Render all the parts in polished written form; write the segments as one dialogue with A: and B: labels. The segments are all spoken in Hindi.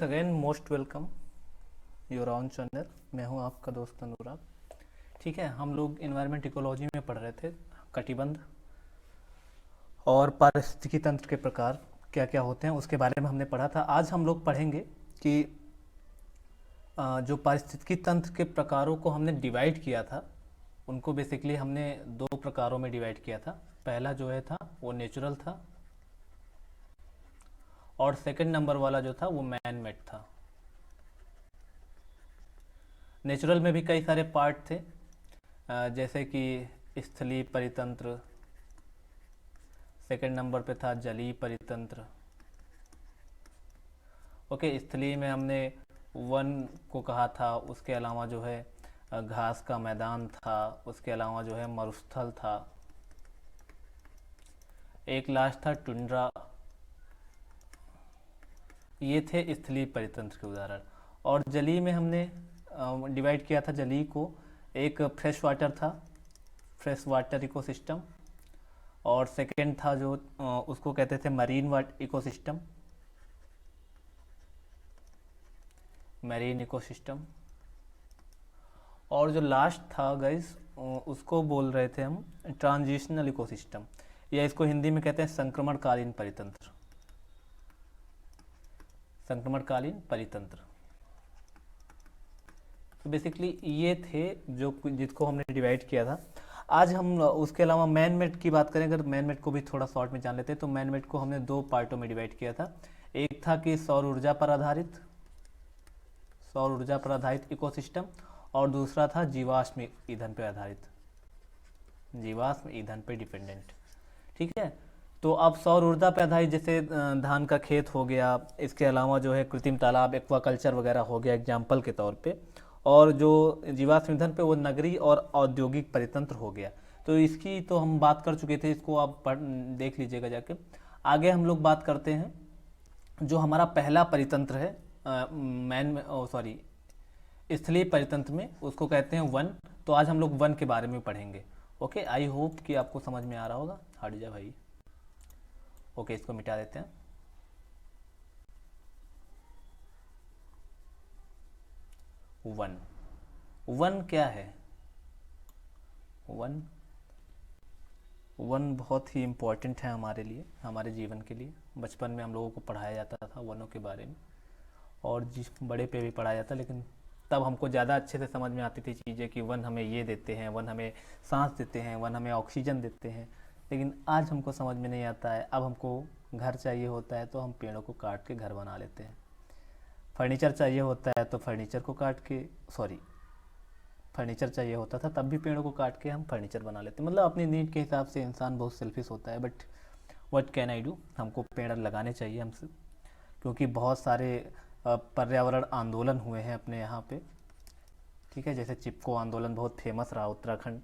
A: Again most welcome your on channel. मैं हूं आपका दोस्त अनुराग। ठीक है, हम लोग इन्वायरमेंट इकोलॉजी में पढ़ रहे थे कटिबंध और पारिस्थितिकी तंत्र के प्रकार क्या क्या होते हैं उसके बारे में हमने पढ़ा था। आज हम लोग पढ़ेंगे कि जो पारिस्थितिकी तंत्र के प्रकारों को हमने डिवाइड किया था उनको बेसिकली हमने दो प्रकारों में डिवाइड किया था। पहला जो है था वो नेचुरल था और सेकंड नंबर वाला जो था वो मैन मेड था। नेचुरल में भी कई सारे पार्ट थे, जैसे कि स्थलीय परितंत्र, सेकंड नंबर पे था जलीय परितंत्र। ओके, स्थलीय में हमने वन को कहा था, उसके अलावा जो है घास का मैदान था, उसके अलावा जो है मरुस्थल था, एक लास्ट था टुंड्रा। ये थे स्थलीय परितंत्र के उदाहरण। और जलीय में हमने डिवाइड किया था जलीय को, एक फ्रेश वाटर था, फ्रेश वाटर इकोसिस्टम, और सेकेंड था जो उसको कहते थे marine water ecosystem, marine ecosystem. और जो लास्ट था गाइस उसको बोल रहे थे हम ट्रांजिशनल इकोसिस्टम, या इसको हिंदी में कहते हैं संक्रमणकालीन परितंत्र। संक्रमणकालीन परितंत्र। तो बेसिकली ये थे जो जिसको हमने डिवाइड किया था। आज हम उसके अलावा मैन मेड की बात करें, अगर मैन मेड को भी थोड़ा शॉर्ट में जान लेते हैं तो मैन मेड को हमने दो पार्टों में डिवाइड किया था। एक था कि सौर ऊर्जा पर आधारित इकोसिस्टम, और दूसरा था जीवाश्म ईंधन पे आधारित, जीवाश्म ईंधन पे डिपेंडेंट। ठीक है, तो अब सौर ऊर्जा पे आधारित जैसे धान का खेत हो गया, इसके अलावा जो है कृत्रिम तालाब, एक्वाकल्चर वगैरह हो गया एग्जाम्पल के तौर पे, और जो जीवाश्म ईंधन पे वो नगरीय और औद्योगिक परितंत्र हो गया। तो इसकी तो हम बात कर चुके थे, इसको आप देख लीजिएगा जाके। आगे हम लोग बात करते हैं जो हमारा पहला परितंत्र है स्थलीय परितंत्र में, उसको कहते हैं वन। तो आज हम लोग वन के बारे में पढ़ेंगे। ओके, आई होप कि आपको समझ में आ रहा होगा। हट जा भाई। ओके, इसको मिटा देते हैं। वन, वन क्या है? वन बहुत ही इम्पोर्टेंट है हमारे लिए, हमारे जीवन के लिए। बचपन में हम लोगों को पढ़ाया जाता था वनों के बारे में, और जिस बड़े पे भी पढ़ाया जाता, लेकिन तब हमको ज़्यादा अच्छे से समझ में आती थी चीज़ें कि वन हमें ये देते हैं, वन हमें सांस देते हैं, वन हमें ऑक्सीजन देते हैं। लेकिन आज हमको समझ में नहीं आता है। अब हमको घर चाहिए होता है तो हम पेड़ों को काट के घर बना लेते हैं। फर्नीचर चाहिए होता है तो फर्नीचर चाहिए होता था तब भी पेड़ों को काट के हम फर्नीचर बना लेते हैं। मतलब अपनी नीड के हिसाब से इंसान बहुत सेल्फिश होता है। But what can I do, हमको पेड़ लगाने चाहिए हमसे, क्योंकि बहुत सारे पर्यावरण आंदोलन हुए हैं अपने यहाँ पे। ठीक है, जैसे चिपको आंदोलन बहुत फेमस रहा, उत्तराखंड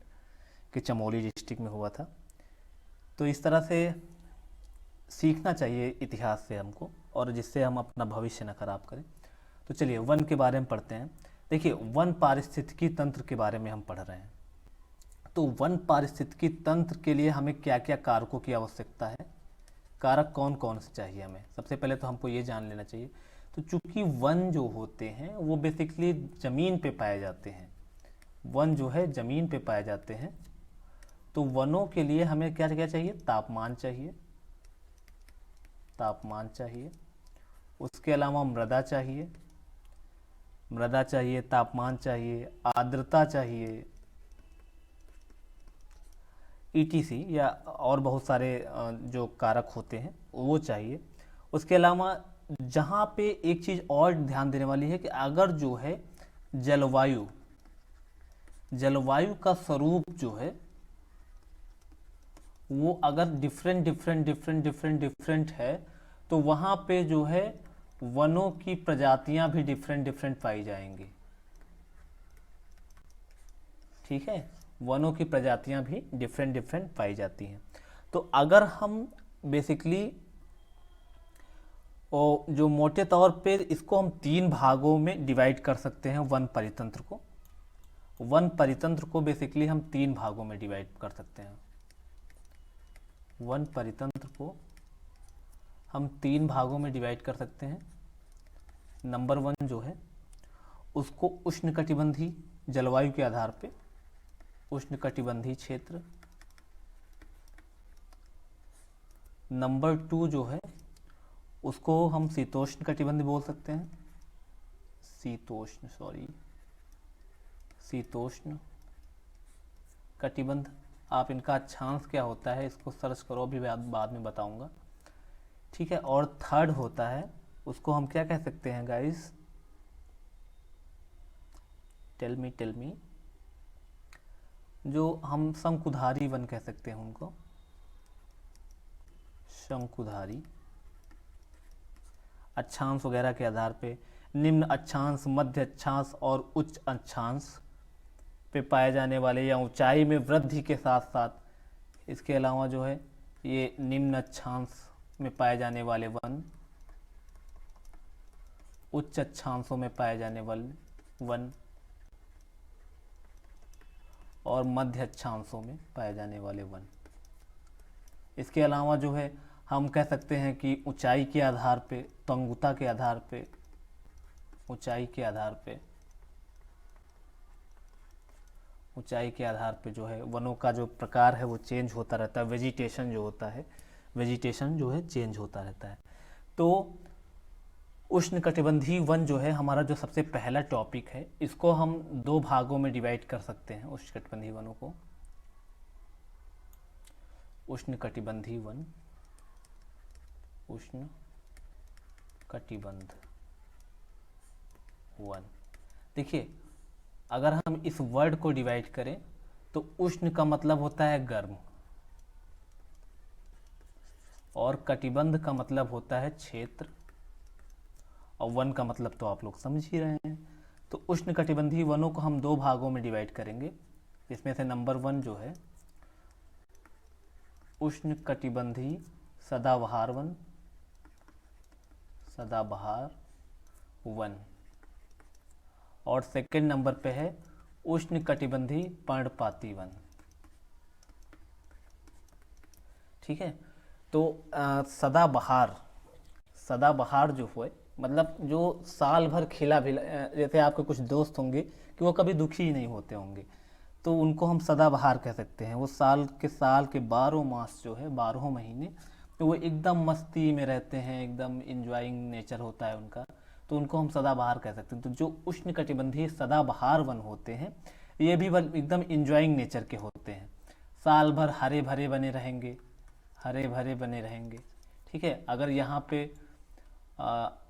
A: के चमोली डिस्ट्रिक्ट में हुआ था। तो इस तरह से सीखना चाहिए इतिहास से हमको, और जिससे हम अपना भविष्य न खराब करें। तो चलिए वन के बारे में पढ़ते हैं। देखिए, वन पारिस्थितिकी तंत्र के बारे में हम पढ़ रहे हैं। तो वन पारिस्थितिकी तंत्र के लिए हमें क्या क्या कारकों की आवश्यकता है, कारक कौन कौन से चाहिए हमें, सबसे पहले तो हमको ये जान लेना चाहिए। तो चूंकि वन जो होते हैं वो बेसिकली ज़मीन पे पाए जाते हैं, वन जो है ज़मीन पे पाए जाते हैं, तो वनों के लिए हमें क्या क्या चाहिए? तापमान चाहिए, तापमान चाहिए। उसके अलावा मृदा चाहिए, मृदा चाहिए, तापमान चाहिए, आर्द्रता चाहिए, ईटीसी, या और बहुत सारे जो कारक होते हैं वो चाहिए। उसके अलावा जहाँ पे एक चीज़ और ध्यान देने वाली है कि अगर जो है जलवायु का स्वरूप जो है वो अगर डिफरेंट है, तो वहाँ पे जो है वनों की प्रजातियां भी डिफरेंट पाई जाएंगी। ठीक है, वनों की प्रजातियां भी डिफरेंट पाई जाती हैं। तो अगर हम बेसिकली जो मोटे तौर पे इसको हम तीन भागों में डिवाइड कर सकते हैं, वन परितंत्र को बेसिकली हम तीन भागों में डिवाइड कर सकते हैं। वन परितंत्र को हम तीन भागों में डिवाइड कर सकते हैं। नंबर 1 जो है उसको उष्णकटिबंधीय जलवायु के आधार पे उष्णकटिबंधीय क्षेत्र। नंबर 2 जो है उसको हम शीतोष्ण कटिबंध बोल सकते हैं, शीतोष्ण कटिबंध। आप इनका अक्षांश क्या होता है इसको सर्च करो, अभी बाद में बताऊंगा, ठीक है। और थर्ड होता है उसको हम क्या कह सकते हैं गाइस, टेल मी, जो हम शंकुधारी वन कह सकते हैं उनको, शंकुधारी। अक्षांश वगैरह के आधार पे निम्न अक्षांश, मध्य अक्षांश और उच्च अक्षांश पे पाए जाने वाले या ऊंचाई में वृद्धि के साथ साथ इसके अलावा जो है ये निम्न अक्षांश में पाए जाने वाले वन, उच्च अक्षांशों में पाए जाने वाले वन और मध्य अक्षांशों में पाए जाने वाले वन। इसके अलावा जो है हम कह सकते हैं कि ऊंचाई के आधार पे, तंगुता के आधार पे, ऊंचाई के आधार पे जो है वनों का जो प्रकार है वो चेंज होता रहता है, वेजिटेशन जो है चेंज होता रहता है। तो उष्णकटिबंधीय वन जो है हमारा जो सबसे पहला टॉपिक है, इसको हम 2 भागों में डिवाइड कर सकते हैं। उष्णकटिबंधीय वनों को उष्णकटिबंधीय वन, उष्णकटिबंध वन। देखिए अगर हम इस वर्ड को डिवाइड करें तो उष्ण का मतलब होता है गर्म और कटिबंध का मतलब होता है क्षेत्र और वन का मतलब तो आप लोग समझ ही रहे हैं। तो उष्णकटिबंधीय वनों को हम 2 भागों में डिवाइड करेंगे, जिसमें से नंबर 1 जो है उष्णकटिबंधीय सदाबहार वन और सेकंड नंबर पे है उष्णकटिबंधीय पर्णपाती वन, ठीक है। तो सदाबहार जो है मतलब जो साल भर खिला भी, जैसे आपके कुछ दोस्त होंगे कि वो कभी दुखी ही नहीं होते होंगे, तो उनको हम सदाबहार कह सकते हैं। वो साल के 12 मास जो है, 12 महीने तो वो एकदम मस्ती में रहते हैं, एकदम इंजॉइंग नेचर होता है उनका, तो उनको हम सदाबहार कह सकते हैं। तो जो उष्णकटिबंधीय सदाबहार वन होते हैं ये भी एकदम इंजॉइंग नेचर के होते हैं, साल भर हरे भरे बने रहेंगे, ठीक है। अगर यहाँ पे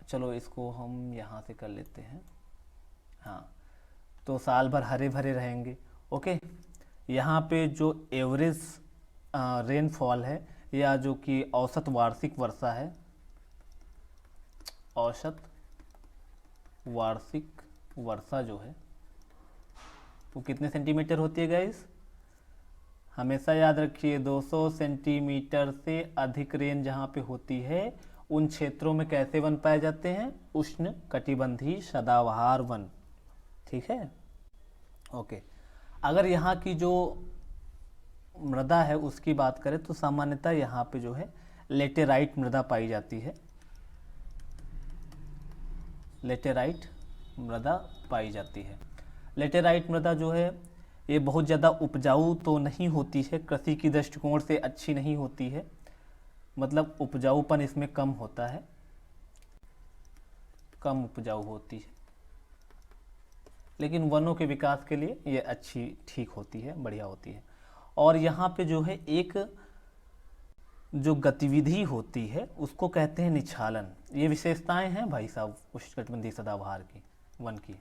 A: चलो इसको हम यहाँ से कर लेते हैं, हाँ, तो साल भर हरे भरे रहेंगे, ओके। यहाँ पे जो एवरेज रेनफॉल है या जो कि औसत वार्षिक वर्षा है, औसत वार्षिक वर्षा जो है वो कितने सेंटीमीटर होती है गाइस, हमेशा याद रखिए 200 सेंटीमीटर से अधिक रेन जहाँ पे होती है उन क्षेत्रों में कैसे वन पाए जाते हैं, उष्ण कटिबंधीय सदाबहार वन, ठीक है, ओके। अगर यहाँ की जो मृदा है उसकी बात करें तो सामान्यतः यहाँ पे जो है लेटेराइट मृदा पाई जाती है, लेटेराइट मृदा पाई जाती है। लेटेराइट मृदा जो है ये बहुत ज़्यादा उपजाऊ तो नहीं होती है, कृषि की दृष्टिकोण से अच्छी नहीं होती है, मतलब उपजाऊपन इसमें कम होता है, कम उपजाऊ होती है, लेकिन वनों के विकास के लिए ये अच्छी, ठीक होती है, बढ़िया होती है। और यहाँ पे जो है एक जो गतिविधि होती है उसको कहते हैं निछालन। ये विशेषताएं हैं भाई साहब उष्णकटिबंधीय सदाबहार की वन की,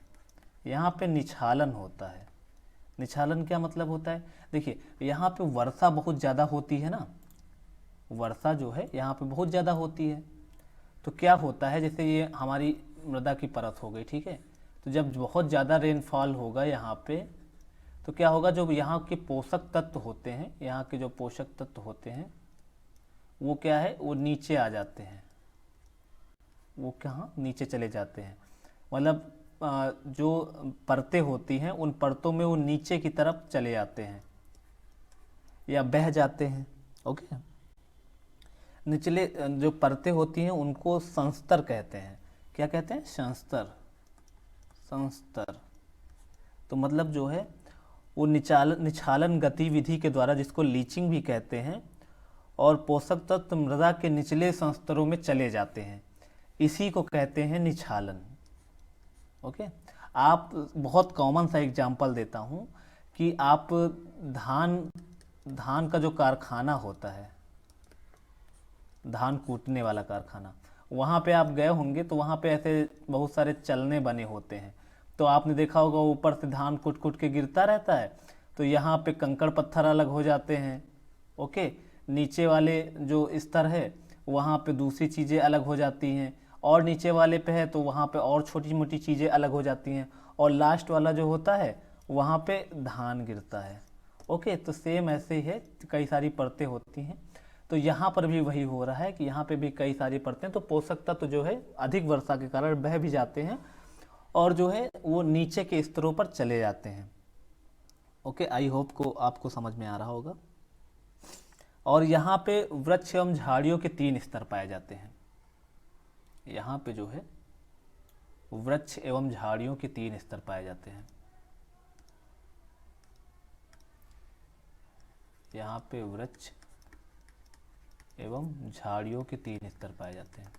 A: यहाँ पे निछालन होता है। निछालन क्या मतलब होता है, देखिए यहाँ पे वर्षा बहुत ज़्यादा होती है ना, वर्षा जो है यहाँ पे बहुत ज़्यादा होती है, तो क्या होता है, जैसे ये हमारी मृदा की परत हो गई, ठीक है, तो जब बहुत ज़्यादा रेनफॉल होगा यहाँ पे तो क्या होगा, जो यहाँ के पोषक तत्व होते हैं, यहाँ के जो पोषक तत्व होते हैं वो क्या है, वो नीचे आ जाते हैं, वो कहाँ नीचे चले जाते हैं, मतलब जो परतें होती हैं उन परतों में वो नीचे की तरफ चले जाते हैं या बह जाते हैं, ओके। निचले जो परतें होती हैं उनको संस्तर कहते हैं, क्या कहते हैं, संस्तर, संस्तर। तो मतलब जो है वो निछालन गतिविधि के द्वारा, जिसको लीचिंग भी कहते हैं, और पोषक तत्व मृदा के निचले संस्तरों में चले जाते हैं, इसी को कहते हैं निछालन। ओके, आप बहुत कॉमन सा एग्जांपल देता हूँ कि आप धान का जो कारखाना होता है, धान कूटने वाला कारखाना, वहाँ पे आप गए होंगे तो वहाँ पे ऐसे बहुत सारे चलने बने होते हैं। तो आपने देखा होगा ऊपर से धान कूट कूट के गिरता रहता है, तो यहाँ पे कंकड़ पत्थर अलग हो जाते हैं। ओके, नीचे वाले जो स्तर है वहाँ पे दूसरी चीज़ें अलग हो जाती हैं, और नीचे वाले पे है तो वहाँ पे और छोटी मोटी चीज़ें अलग हो जाती हैं, और लास्ट वाला जो होता है वहाँ पे धान गिरता है। ओके, तो सेम ऐसे ही है, कई सारी परतें होती हैं। तो यहाँ पर भी वही हो रहा है कि यहाँ पे भी कई सारी परतें, तो पोषक तत्व जो है अधिक वर्षा के कारण बह भी जाते हैं और जो है वो नीचे के स्तरों पर चले जाते हैं। ओके, आई होप को आपको समझ में आ रहा होगा। और यहाँ पे वृक्ष एवं झाड़ियों के 3 स्तर पाए जाते हैं। यहाँ पे जो है वृक्ष एवं झाड़ियों के 3 स्तर पाए जाते हैं। यहाँ पे वृक्ष एवं झाड़ियों के 3 स्तर पाए जाते हैं।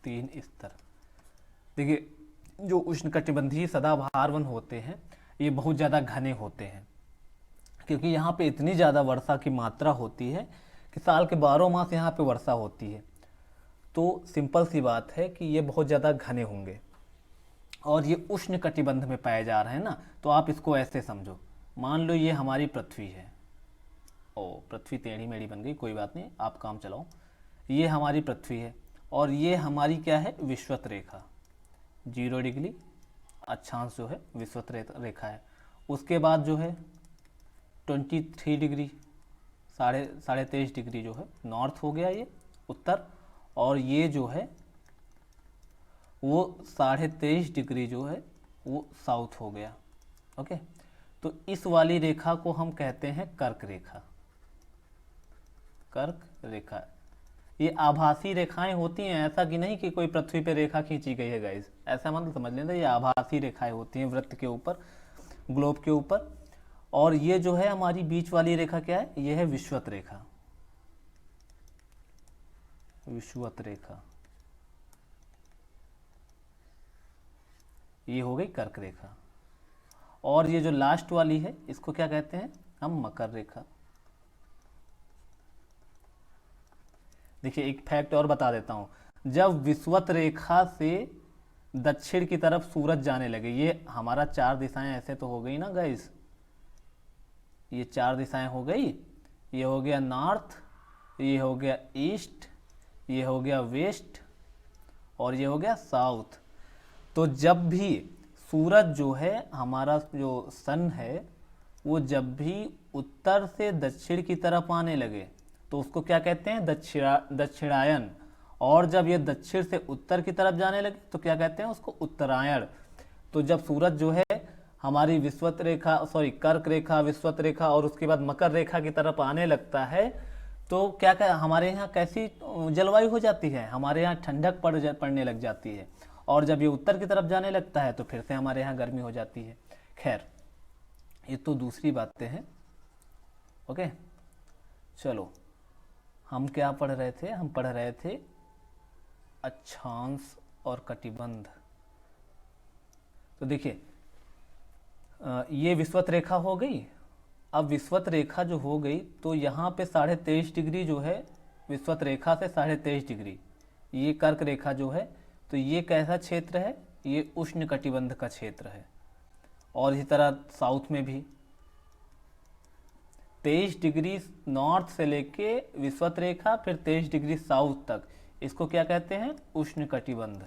A: 3 स्तर। देखिए, जो उष्णकटिबंधीय सदाबहार वन होते हैं ये बहुत ज़्यादा घने होते हैं, क्योंकि यहाँ पे इतनी ज़्यादा वर्षा की मात्रा होती है कि साल के 12 मास यहाँ पे वर्षा होती है। तो सिंपल सी बात है कि ये बहुत ज़्यादा घने होंगे, और ये उष्ण कटिबंध में पाए जा रहे हैं ना। तो आप इसको ऐसे समझो, मान लो ये हमारी पृथ्वी है, ओ पृथ्वी टेढ़ी मेढ़ी बन गई, कोई बात नहीं, आप काम चलाओ। ये हमारी पृथ्वी है और ये हमारी क्या है, विषुवत रेखा, 0 डिग्री अक्षांश जो है विषुवत रेखा है। उसके बाद जो है 23 डिग्री, साढ़े 23.5 डिग्री जो है नॉर्थ हो गया, ये उत्तर, और ये जो है वो 23.5 डिग्री जो है वो साउथ हो गया। ओके, तो इस वाली रेखा को हम कहते हैं कर्क रेखा। कर्क रेखा, ये आभासी रेखाएं होती हैं, ऐसा कि नहीं कि कोई पृथ्वी पे रेखा खींची गई है गाइस, ऐसा मतलब समझ लेना, ये आभासी रेखाएं होती हैं वृत्त के ऊपर, ग्लोब के ऊपर। और ये जो है हमारी बीच वाली रेखा क्या है, ये है विषुवत रेखा, विषुवत रेखा, ये हो गई कर्क रेखा। और ये जो लास्ट वाली है इसको क्या कहते हैं हम, मकर रेखा। देखिए, एक फैक्ट और बता देता हूं, जब विषुवत रेखा से दक्षिण की तरफ सूरज जाने लगे, ये हमारा 4 दिशाएं ऐसे तो हो गई ना गाइस, ये 4 दिशाएं हो गई, ये हो गया नॉर्थ, ये हो गया ईस्ट, ये हो गया वेस्ट, और ये हो गया साउथ। तो जब भी सूरज जो है, हमारा जो सन है, वो जब भी उत्तर से दक्षिण की तरफ आने लगे तो उसको क्या कहते हैं, दक्षिणायन। और जब ये दक्षिण से उत्तर की तरफ जाने लगे तो क्या कहते हैं उसको, उत्तरायण। तो जब सूरज जो है हमारी विषुवत रेखा, सॉरी कर्क रेखा, विषुवत रेखा और उसके बाद मकर रेखा की तरफ आने लगता है, तो क्या हमारे यहाँ कैसी जलवायु हो जाती है, हमारे यहाँ ठंडक पड़ने लग जाती है। और जब ये उत्तर की तरफ जाने लगता है तो फिर से हमारे यहाँ गर्मी हो जाती है। खैर, ये तो दूसरी बातें हैं। ओके, चलो, हम क्या पढ़ रहे थे, हम पढ़ रहे थे अक्षांश और कटिबंध। तो देखिए, ये विषुवत रेखा हो गई। अब विषुवत रेखा जो हो गई तो यहाँ पे 23.5 डिग्री जो है विषुवत रेखा से 23.5 डिग्री, ये कर्क रेखा जो है, तो ये कैसा क्षेत्र है, ये उष्ण कटिबंध का क्षेत्र है। और इसी तरह साउथ में भी 23 डिग्री नॉर्थ से लेके विषुवत रेखा, फिर 23 डिग्री साउथ तक, इसको क्या कहते हैं, उष्ण कटिबंध।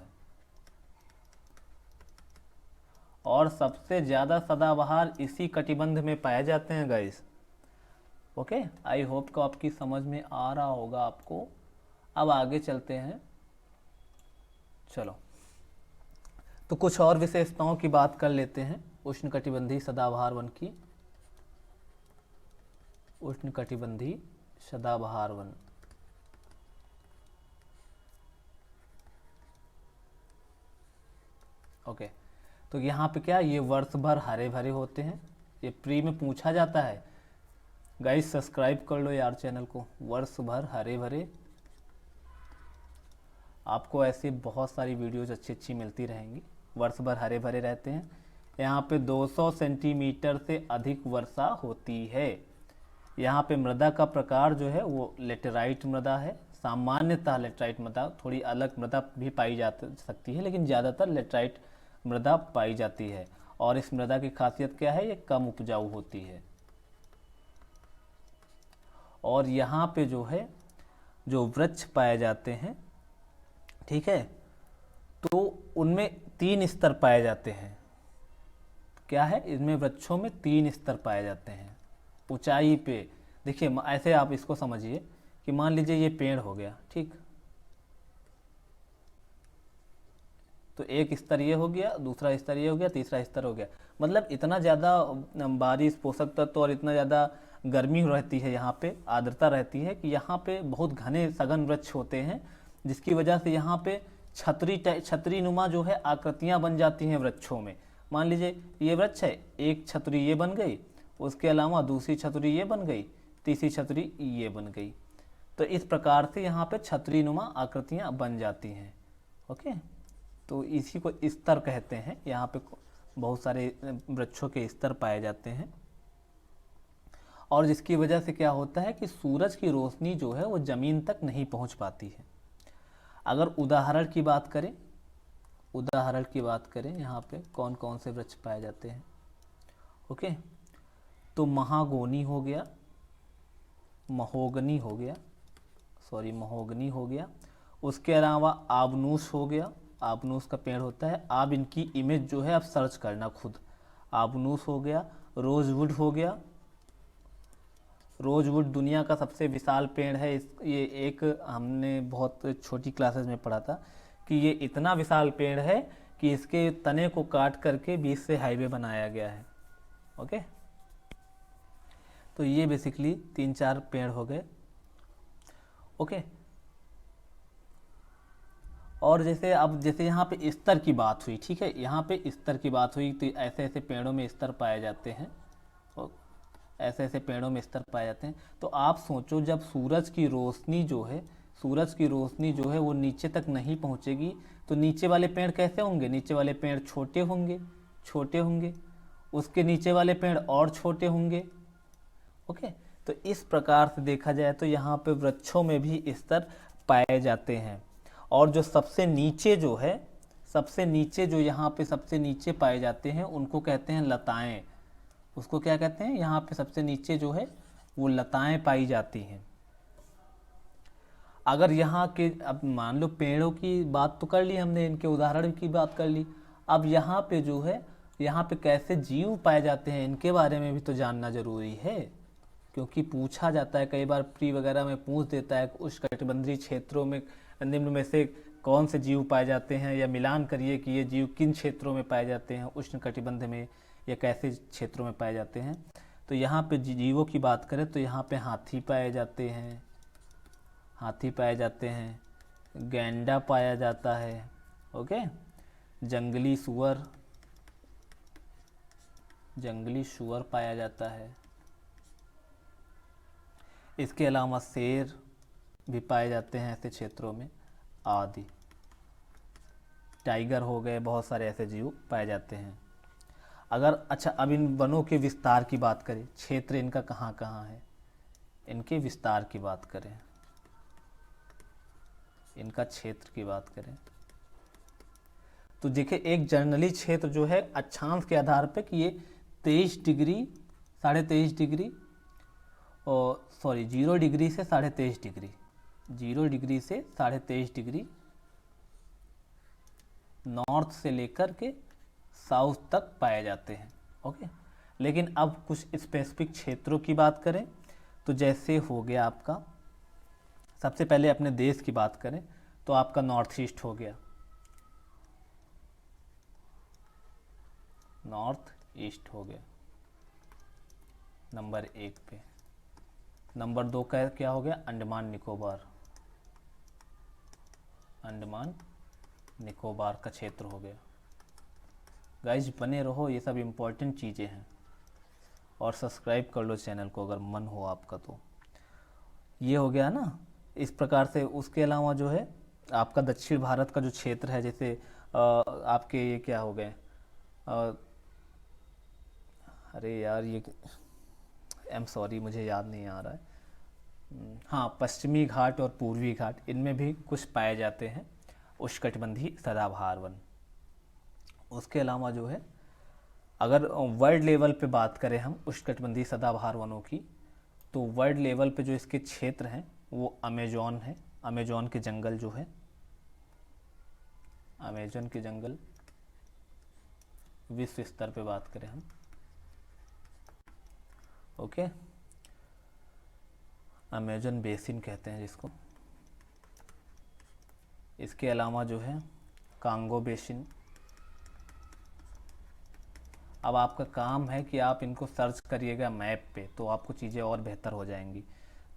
A: और सबसे ज्यादा सदाबहार इसी कटिबंध में पाए जाते हैं गाइस। ओके, आई होप को आपकी समझ में आ रहा होगा आपको। अब आगे चलते हैं, चलो, तो कुछ और विशेषताओं की बात कर लेते हैं उष्णकटिबंधीय सदाबहार वन की। उष्णकटिबंधीय सदाबहार वन, ओके, तो यहाँ पे क्या, ये वर्ष भर हरे भरे होते हैं, ये प्री में पूछा जाता है। गाइस सब्सक्राइब कर लो यार चैनल को। वर्ष भर हरे भरे, आपको ऐसी बहुत सारी वीडियोज अच्छी अच्छी मिलती रहेंगी। वर्ष भर हरे भरे रहते हैं। यहाँ पे 200 सेंटीमीटर से अधिक वर्षा होती है। यहाँ पे मृदा का प्रकार जो है वो लेटेराइट मृदा है। सामान्यतः लेटेराइट मृदा, थोड़ी अलग मृदा भी पाई जा सकती है, लेकिन ज़्यादातर लेटेराइट मृदा पाई जाती है। और इस मृदा की खासियत क्या है, ये कम उपजाऊ होती है। और यहाँ पे जो है जो वृक्ष पाए जाते हैं, ठीक है, तो उनमें 3 स्तर पाए जाते हैं। क्या है, इसमें वृक्षों में 3 स्तर पाए जाते हैं ऊंचाई पे। देखिए ऐसे आप इसको समझिए कि मान लीजिए ये पेड़ हो गया, ठीक, तो एक स्तर ये हो गया, दूसरा स्तर ये हो गया, तीसरा स्तर हो गया। मतलब इतना ज़्यादा बारिश, पोषक तत्व और इतना ज़्यादा गर्मी रहती है यहाँ पे, आर्द्रता रहती है कि यहाँ पे बहुत घने सघन वृक्ष होते हैं, जिसकी वजह से यहाँ पे छतरी नुमा जो है आकृतियाँ बन जाती हैं वृक्षों में। मान लीजिए ये वृक्ष है, एक छतरी ये बन गई, उसके अलावा दूसरी छतरी ये बन गई, तीसरी छतरी ये बन गई। तो इस प्रकार से यहाँ पे छतरी नुमा आकृतियाँ बन जाती हैं। ओके, तो इसी को स्तर कहते हैं। यहाँ पे बहुत सारे वृक्षों के स्तर पाए जाते हैं, और जिसकी वजह से क्या होता है कि सूरज की रोशनी जो है वो ज़मीन तक नहीं पहुँच पाती है। अगर उदाहरण की बात करें यहाँ पे कौन कौन से वृक्ष पाए जाते हैं। ओके, तो महागोनी हो गया, महोगनी हो गया, उसके अलावा आबनूस हो गया। आबनूस का पेड़ होता है, आप इनकी इमेज जो है आप सर्च करना खुद। आबनूस हो गया, रोजवुड हो गया। रोजवुड दुनिया का सबसे विशाल पेड़ है। ये एक हमने बहुत छोटी क्लासेस में पढ़ा था कि ये इतना विशाल पेड़ है कि इसके तने को काट करके बीच से हाईवे बनाया गया है। ओके, तो ये बेसिकली 3-4 पेड़ हो गए। ओके, और जैसे यहाँ पे स्तर की बात हुई, ठीक है, यहाँ पे स्तर की बात हुई, तो ऐसे ऐसे पेड़ों में स्तर पाए जाते हैं, ऐसे ऐसे पेड़ों में स्तर पाए जाते हैं। तो आप सोचो, जब सूरज की रोशनी जो है वो नीचे तक नहीं पहुँचेगी, तो नीचे वाले पेड़ कैसे होंगे, नीचे वाले पेड़ छोटे होंगे, उसके नीचे वाले पेड़ और छोटे होंगे। ओके, तो इस प्रकार से देखा जाए तो यहाँ पे वृक्षों में भी स्तर पाए जाते हैं। और जो सबसे नीचे जो यहाँ पे सबसे नीचे पाए जाते हैं उनको कहते हैं लताएं। उसको क्या कहते हैं, यहाँ पे सबसे नीचे जो है वो लताएं पाई जाती हैं। अगर यहाँ के, अब मान लो पेड़ों की बात तो कर ली हमने, इनके उदाहरण की बात कर ली, अब यहाँ पे जो है, यहाँ पे कैसे जीव पाए जाते हैं इनके बारे में भी तो जानना जरूरी है, क्योंकि पूछा जाता है कई बार, प्री वगैरह में पूछ देता है उष्णकटिबंधीय क्षेत्रों में निम्न में से कौन से जीव पाए जाते हैं, या मिलान करिए कि ये जीव किन क्षेत्रों में पाए जाते हैं, उष्णकटिबंध में या कैसे क्षेत्रों में पाए जाते हैं। तो यहाँ पे जीवों की बात करें तो यहाँ पे हाथी पाए जाते हैं, गैंडा पाया जाता है। ओके, जंगली सुअर पाया जाता है। इसके अलावा शेर भी पाए जाते हैं ऐसे क्षेत्रों में आदि। टाइगर हो गए, बहुत सारे ऐसे जीव पाए जाते हैं। अच्छा, अब इन वनों के विस्तार की बात करें, क्षेत्र इनका कहाँ कहाँ है, इनके विस्तार की बात करें, इनका क्षेत्र की बात करें, तो देखिए एक जर्नली क्षेत्र जो है अक्षांश के आधार पे कि ये 23 डिग्री, 23.5 डिग्री, और 0 डिग्री से 23.5 डिग्री, 0 डिग्री से 23.5 डिग्री नॉर्थ से लेकर के साउथ तक पाए जाते हैं। ओके, लेकिन अब कुछ स्पेसिफिक क्षेत्रों की बात करें तो जैसे हो गया आपका, सबसे पहले अपने देश की बात करें तो आपका नॉर्थ ईस्ट हो गया, नंबर 1 पे। नंबर 2 का क्या हो गया, अंडमान निकोबार का क्षेत्र हो गया। गाइज बने रहो, ये सब इम्पोर्टेंट चीज़ें हैं। और सब्सक्राइब कर लो चैनल को अगर मन हो आपका तो। ये हो गया ना इस प्रकार से। उसके अलावा जो है आपका दक्षिण भारत का जो क्षेत्र है, जैसे आपके ये क्या हो गए, अरे यार ये आई एम सॉरी मुझे याद नहीं आ रहा है। हाँ, पश्चिमी घाट और पूर्वी घाट, इनमें भी कुछ पाए जाते हैं उष्णकटिबंधीय सदाबहार वन। उसके अलावा जो है अगर वर्ल्ड लेवल पे बात करें हम उष्णकटिबंधीय सदाबहार वनों की, तो वर्ल्ड लेवल पे जो इसके क्षेत्र हैं वो अमेजोन है। अमेजोन के जंगल जो है, अमेजन के जंगल विश्व स्तर पे बात करें हम, ओके, अमेजन बेसिन कहते हैं जिसको। इसके अलावा जो है कांगो बेसिन। अब आपका काम है कि आप इनको सर्च करिएगा मैप पे, तो आपको चीज़ें और बेहतर हो जाएंगी।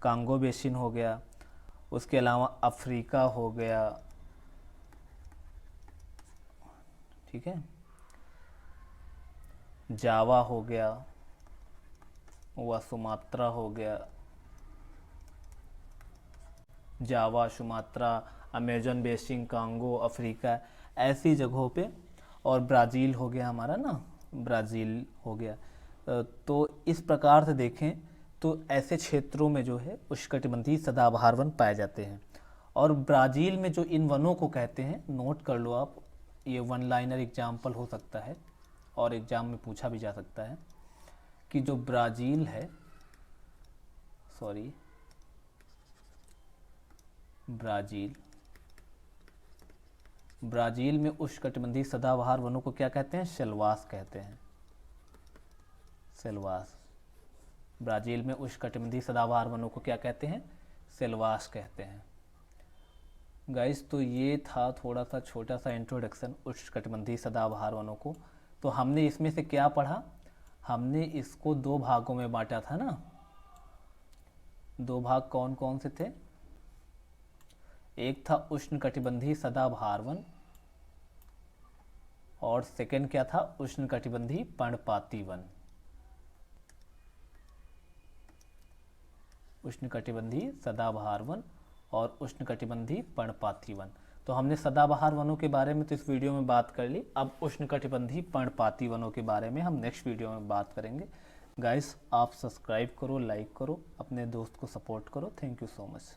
A: कांगो बेसिन हो गया, उसके अलावा अफ्रीका हो गया, ठीक है, जावा हो गया, व सुमात्रा हो गया, Java, Sumatra, Amazon basin, Congo, Africa, ऐसी जगहों पे। और ब्राज़ील हो गया हमारा ना, ब्राज़ील हो गया। तो इस प्रकार से देखें तो ऐसे क्षेत्रों में जो है उष्णकटिबंधीय सदाबहार वन पाए जाते हैं। और ब्राज़ील में जो इन वनों को कहते हैं, नोट कर लो आप, ये वन लाइनर एग्जाम्पल हो सकता है और एग्ज़ाम में पूछा भी जा सकता है कि जो ब्राज़ील है, सॉरी, ब्राज़ील में उष्णकटिबंधीय सदाबहार वनों को क्या कहते हैं? सेल्वास कहते हैं, सेल्वास। ब्राज़ील में उष्णकटिबंधीय सदाबहार वनों को क्या कहते हैं? सेल्वास कहते हैं। गाइस, तो ये था थोड़ा सा छोटा सा इंट्रोडक्शन उष्णकटिबंधीय सदाबहार वनों को। तो हमने इसमें से क्या पढ़ा? हमने इसको दो भागों में बांटा था ना। दो भाग कौन कौन से थे? एक था उष्णकटिबंधीय सदाबहार वन और सेकंड क्या था? उष्णकटिबंधीय पर्णपाती वन। उष्णकटिबंधीय सदाबहार वन और उष्णकटिबंधीय पर्णपाती वन। तो हमने सदाबहार वनों के बारे में तो इस वीडियो में बात कर ली। अब उष्णकटिबंधीय पर्णपाती वनों के बारे में हम नेक्स्ट वीडियो में बात करेंगे। गाइस, आप सब्सक्राइब करो, लाइक करो, अपने दोस्त को सपोर्ट करो। Thank you so much.